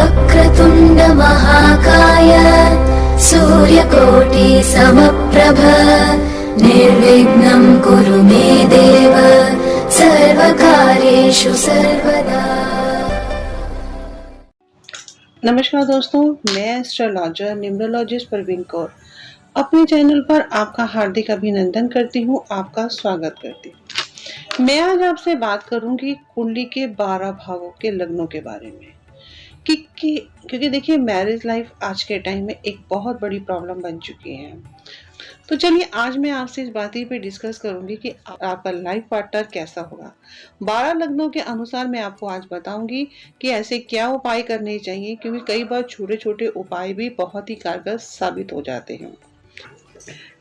वक्रतुण्ड महाकाय सूर्यकोटि समप्रभ निर्विघ्नं कुरु मे देव सर्वकार्येषु सर्वदा। नमस्कार दोस्तों, मैं एस्ट्रोलॉजर न्यूमरोलॉजिस्ट परवीन कौर अपने चैनल पर आपका हार्दिक अभिनंदन करती हूँ, आपका स्वागत करती हूँ। मैं आज आपसे बात करूंगी कुंडली के 12 भावों के लग्नों के बारे में क्योंकि देखिए मैरिज लाइफ आज के टाइम में एक बहुत बड़ी प्रॉब्लम बन चुकी है। तो चलिए आज मैं आपसे इस बात पे डिस्कस करूंगी कि आपका लाइफ पार्टनर कैसा होगा। 12 लग्नों के अनुसार मैं आपको आज बताऊंगी कि ऐसे क्या उपाय करने चाहिए, क्योंकि कई बार छोटे छोटे उपाय भी बहुत ही कारगर साबित हो जाते हैं।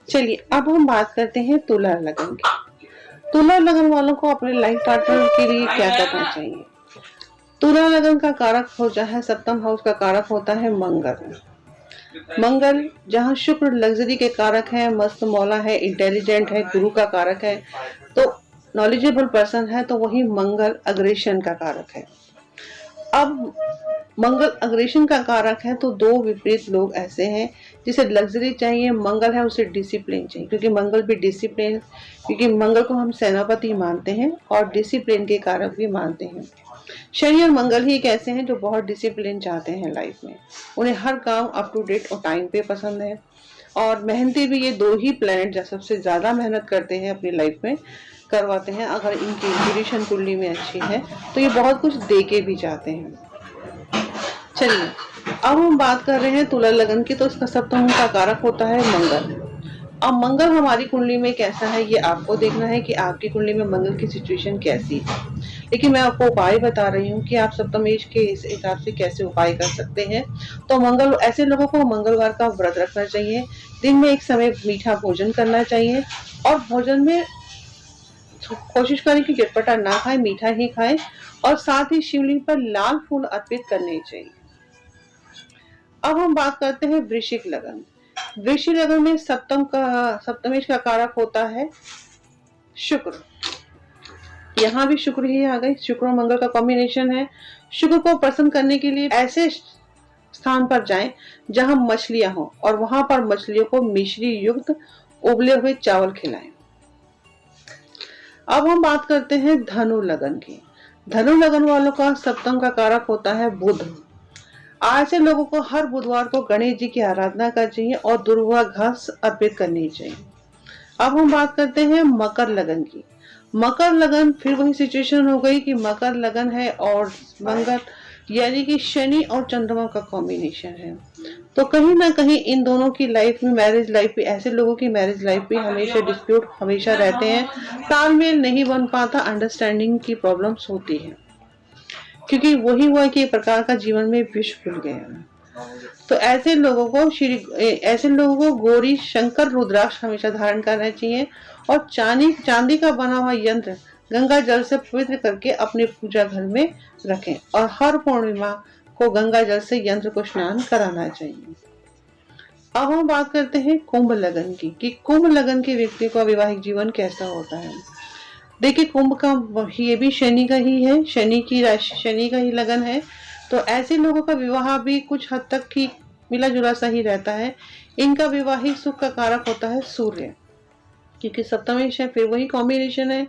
चलिए अब हम बात करते हैं तुला लगन की। तुला लगन वालों को अपने लाइफ पार्टनर के लिए क्या करना चाहिए। तुला लगन का कारक होता है, सप्तम हाउस का कारक होता है मंगल जहाँ शुक्र लग्जरी के कारक है, मस्त मौला है, इंटेलिजेंट है, गुरु का कारक है, तो नॉलेजेबल पर्सन है, तो वही मंगल अग्रेशन का कारक है। अब मंगल अग्रेशन का कारक है तो दो विपरीत लोग ऐसे हैं जिसे लग्जरी चाहिए, मंगल है उसे डिसिप्लिन चाहिए, क्योंकि मंगल भी डिसिप्लिन, क्योंकि मंगल को हम सेनापति मानते हैं और डिसिप्लिन के कारक भी मानते हैं। शनि और मंगल ही एक ऐसे हैं जो बहुत डिसिप्लिन चाहते हैं लाइफ में, उन्हें हर काम अप टू डेट और टाइम पे पसंद है, और मेहनती भी ये दो ही प्लैनेट जो सबसे ज्यादा मेहनत करते हैं अपनी लाइफ में करवाते हैं। अगर इनकी इंट्यूशन कुंडली में अच्छी है तो ये बहुत कुछ दे के भी जाते हैं। चलिए अब हम बात कर रहे हैं तुला लगन की, तो इसका सप्तम का कारक होता है मंगल। अब मंगल हमारी कुंडली में कैसा है ये आपको देखना है कि आपकी कुंडली में मंगल की सिचुएशन कैसी है, लेकिन मैं आपको उपाय बता रही हूँ कि आप सप्तमेश के हिसाब से कैसे उपाय कर सकते हैं। तो मंगल ऐसे लोगों को मंगलवार का व्रत रखना चाहिए, दिन में एक समय मीठा भोजन करना चाहिए, और भोजन में कोशिश करें कि चटपटा ना खाएं, मीठा ही खाएं, और साथ ही शिवलिंग पर लाल फूल अर्पित करने चाहिए। अब हम बात करते हैं वृश्चिक लगन। वृश्चिक लगन में सप्तमेश का कारक होता है शुक्र। यहाँ भी शुक्र ही आ गई, शुक्र और मंगल का कॉम्बिनेशन है। शुक्र को प्रसन्न करने के लिए ऐसे स्थान पर जाएं जहां मछलियां हो, और वहां पर मछलियों को मिश्री युक्त उबले हुए चावल खिलाएं। अब हम बात करते हैं धनु लगन की। धनु लगन वालों का सप्तम का कारक होता है बुध। ऐसे लोगों को हर बुधवार को गणेश जी की आराधना करनी चाहिए और दुर्वा घास अर्पित करनी चाहिए। अब हम बात करते हैं मकर लगन की। मकर लगन फिर वही सिचुएशन हो गई कि मकर लगन है और मंगल यानी कि शनि और चंद्रमा का कॉम्बिनेशन है, तो कहीं ना कहीं इन दोनों की लाइफ में मैरिज लाइफ भी, ऐसे लोगों की मैरिज लाइफ भी हमेशा डिस्प्यूट हमेशा रहते हैं, तालमेल नहीं बन पाता, अंडरस्टैंडिंग की प्रॉब्लम्स होती है, क्योंकि वही हुआ कि एक प्रकार का जीवन में विष खुल गया। तो ऐसे लोगों को गौरी शंकर रुद्राक्ष हमेशा धारण करना चाहिए, और चांदी का बना हुआ यंत्र गंगा जल से पवित्र करके अपने पूजा घर में रखें, और हर पूर्णिमा को गंगा जल से यंत्र को स्नान कराना चाहिए। अब हम बात करते हैं कुंभ लगन की कि कुंभ लगन के व्यक्ति का वैवाहिक जीवन कैसा होता है। देखिए कुंभ का ये भी शनि का ही है, शनि का ही लगन है, तो ऐसे लोगों का विवाह भी कुछ हद तक ही मिला जुला सा ही रहता है। इनका विवाहिक सुख का कारक होता है सूर्य, क्योंकि सप्तमेश है, फिर वही कॉम्बिनेशन है,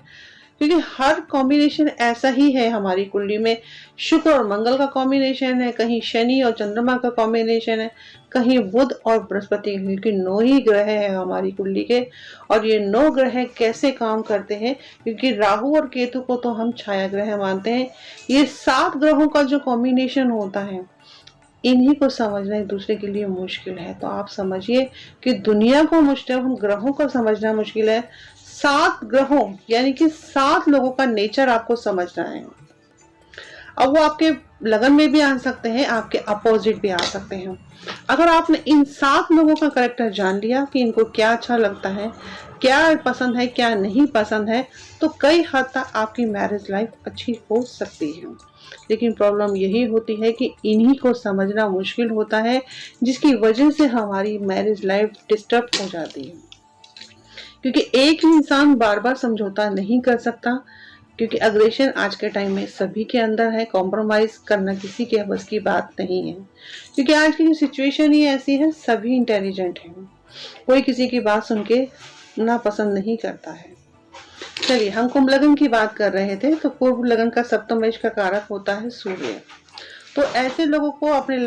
क्योंकि हर कॉम्बिनेशन ऐसा ही है हमारी कुंडली में। शुक्र और मंगल का कॉम्बिनेशन है, कहीं शनि और चंद्रमा का कॉम्बिनेशन है, कहीं बुध और बृहस्पति, क्योंकि 9 ही ग्रह है हमारी कुंडली के। और ये 9 ग्रह कैसे काम करते हैं, क्योंकि राहु और केतु को तो हम छाया ग्रह मानते हैं। ये 7 ग्रहों का जो कॉम्बिनेशन होता है, इन्हीं को समझना एक दूसरे के लिए मुश्किल है। तो आप समझिए कि दुनिया को मुश्किल, हम ग्रहों को समझना मुश्किल है, 7 ग्रहों यानी कि 7 लोगों का नेचर आपको समझना है। अब वो आपके लगन में भी आ सकते हैं, आपके अपोजिट भी आ सकते हैं। अगर आपने इन 7 लोगों का कैरेक्टर जान लिया कि इनको क्या अच्छा लगता है, क्या पसंद है, क्या नहीं पसंद है, तो कई हद तक आपकी मैरिज लाइफ अच्छी हो सकती है। लेकिन प्रॉब्लम यही होती है कि इन्हीं को समझना मुश्किल होता है, जिसकी वजह से हमारी मैरिज लाइफ डिस्टर्ब हो जाती है, क्योंकि एक ही इंसान बार बार समझौता नहीं कर सकता। क्योंकि अग्रेशन आज के टाइम में सभी के अंदर है, कॉम्प्रोमाइज करना किसी के बस की बात नहीं है, क्योंकि आज की सिचुएशन ही ऐसी है, सभी इंटेलिजेंट हैं, कोई किसी की बात सुन के ना पसंद नहीं करता है। चलिए, हम कुंभ लगन की बात कर रहे थे। तो कुंभ लगन का सप्तम का कारक होता है सूर्य। तो ऐसे लोगों को अपने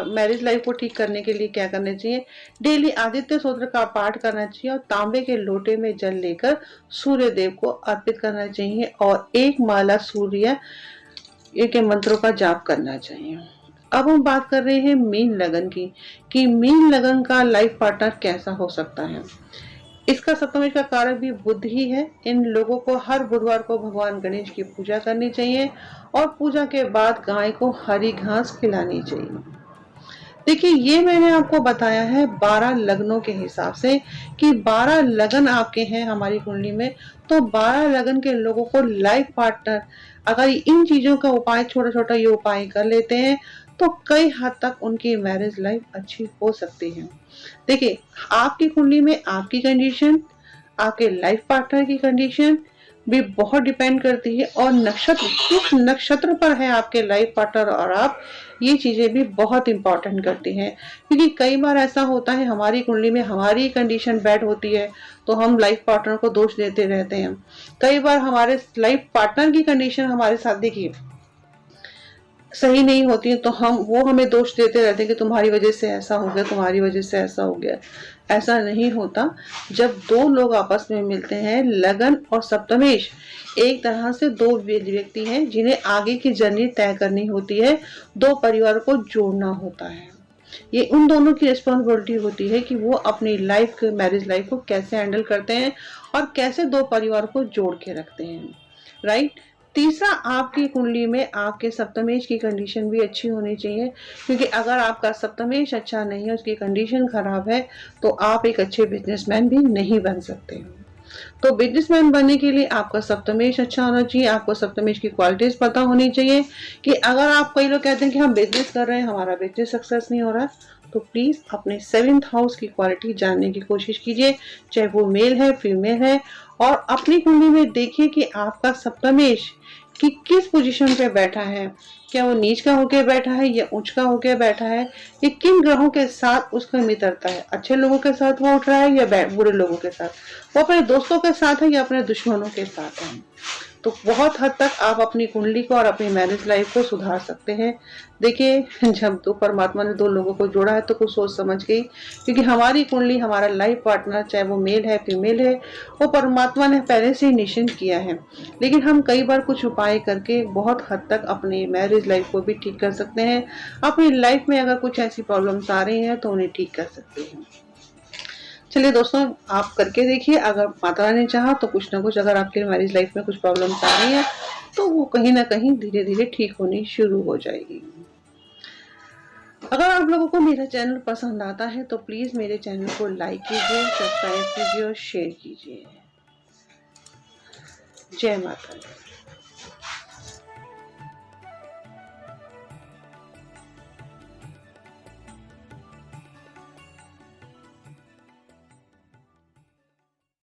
मैरिज लाइफ को ठीक करने के लिए क्या करना चाहिए? डेली आदित्य स्तोत्र का पाठ करना चाहिए और तांबे के लोटे में जल लेकर सूर्य देव को अर्पित करना चाहिए और एक माला सूर्य के मंत्रों का जाप करना चाहिए। अब हम बात कर रहे हैं मीन लगन की, कि मीन लगन का लाइफ पार्टनर कैसा हो सकता है। इसका सप्तम का कारक भी बुध ही है। इन लोगों को हर बुधवार को भगवान गणेश की पूजा करनी चाहिए और पूजा के बाद गाय को हरी घास खिलानी चाहिए। देखिए, ये मैंने आपको बताया है 12 लग्नों के हिसाब से कि 12 लगन आपके हैं हमारी कुंडली में, तो 12 लगन के लोगों को लाइफ पार्टनर अगर इन चीजों का उपाय, छोटा छोटा ये उपाय कर लेते हैं तो कई हद तक उनकी मैरिज लाइफ अच्छी हो सकती है। देखिए, आपकी कुंडली में आपकी कंडीशन, आपके लाइफ पार्टनर की कंडीशन भी बहुत डिपेंड करती है और नक्षत्र, किस नक्षत्र पर है आपके लाइफ पार्टनर और आप, ये चीजें भी बहुत इंपॉर्टेंट करती हैं। क्योंकि कई बार ऐसा होता है हमारी कुंडली में हमारी कंडीशन बैड होती है तो हम लाइफ पार्टनर को दोष देते रहते हैं। कई बार हमारे लाइफ पार्टनर की कंडीशन हमारे साथ, देखिए, सही नहीं होती है तो वो हमें दोष देते रहते हैं कि तुम्हारी वजह से ऐसा हो गया, तुम्हारी वजह से ऐसा हो गया। ऐसा नहीं होता। जब दो लोग आपस में मिलते हैं, लगन और सप्तमेश एक तरह से दो व्यक्ति हैं जिन्हें आगे की जर्नी तय करनी होती है, दो परिवार को जोड़ना होता है। ये उन दोनों की रिस्पॉन्सिबिलिटी होती है कि वो अपनी लाइफ, मैरिज लाइफ को कैसे हैंडल करते हैं और कैसे दो परिवार को जोड़ के रखते हैं, राइट। तीसरा, आपकी कुंडली में आपके सप्तमेश की कंडीशन भी अच्छी होनी चाहिए, क्योंकि अगर आपका सप्तमेश अच्छा नहीं है, उसकी कंडीशन खराब है, तो आप एक अच्छे बिजनेसमैन भी नहीं बन सकते। तो बिजनेसमैन बनने के लिए आपका सप्तमेश अच्छा होना चाहिए, आपको सप्तमेश की क्वालिटीज पता होनी चाहिए। कि अगर आप, कई लोग कहते हैं कि हम बिजनेस कर रहे हैं, हमारा बिजनेस सक्सेस नहीं हो रहा, तो प्लीज अपने 7th हाउस की क्वालिटी जानने की कोशिश कीजिए, चाहे वो मेल है फीमेल है, और अपनी कुंडली में देखिए कि आपका सप्तमेश कि किस पोजीशन पे बैठा है, क्या वो नीच का होके बैठा है या उच्च का होके बैठा है, ये किन ग्रहों के साथ उसका मित्रता है, अच्छे लोगों के साथ वो उठ रहा है या बुरे लोगों के साथ, वो अपने दोस्तों के साथ है या अपने दुश्मनों के साथ है। तो बहुत हद तक आप अपनी कुंडली को और अपनी मैरिज लाइफ को सुधार सकते हैं। देखिए, जब तो परमात्मा ने दो लोगों को जोड़ा है तो कुछ सोच समझ गई, क्योंकि हमारी कुंडली, हमारा लाइफ पार्टनर, चाहे वो मेल है फीमेल है, वो परमात्मा ने पहले से ही निश्चित किया है। लेकिन हम कई बार कुछ उपाय करके बहुत हद तक अपनी मैरिज लाइफ को भी ठीक कर सकते हैं। अपनी लाइफ में अगर कुछ ऐसी प्रॉब्लम्स आ रही हैं तो उन्हें ठीक कर सकते हैं। चलिए दोस्तों, आप करके देखिए, अगर माता रानी ने चाहा तो कुछ ना कुछ, अगर आपके मैरिज लाइफ में कुछ प्रॉब्लम्स आ रही है तो वो कहीं ना कहीं धीरे धीरे ठीक होनी शुरू हो जाएगी। अगर आप लोगों को मेरा चैनल पसंद आता है तो प्लीज मेरे चैनल को लाइक कीजिए, सब्सक्राइब कीजिए और शेयर कीजिए। जय माता दी।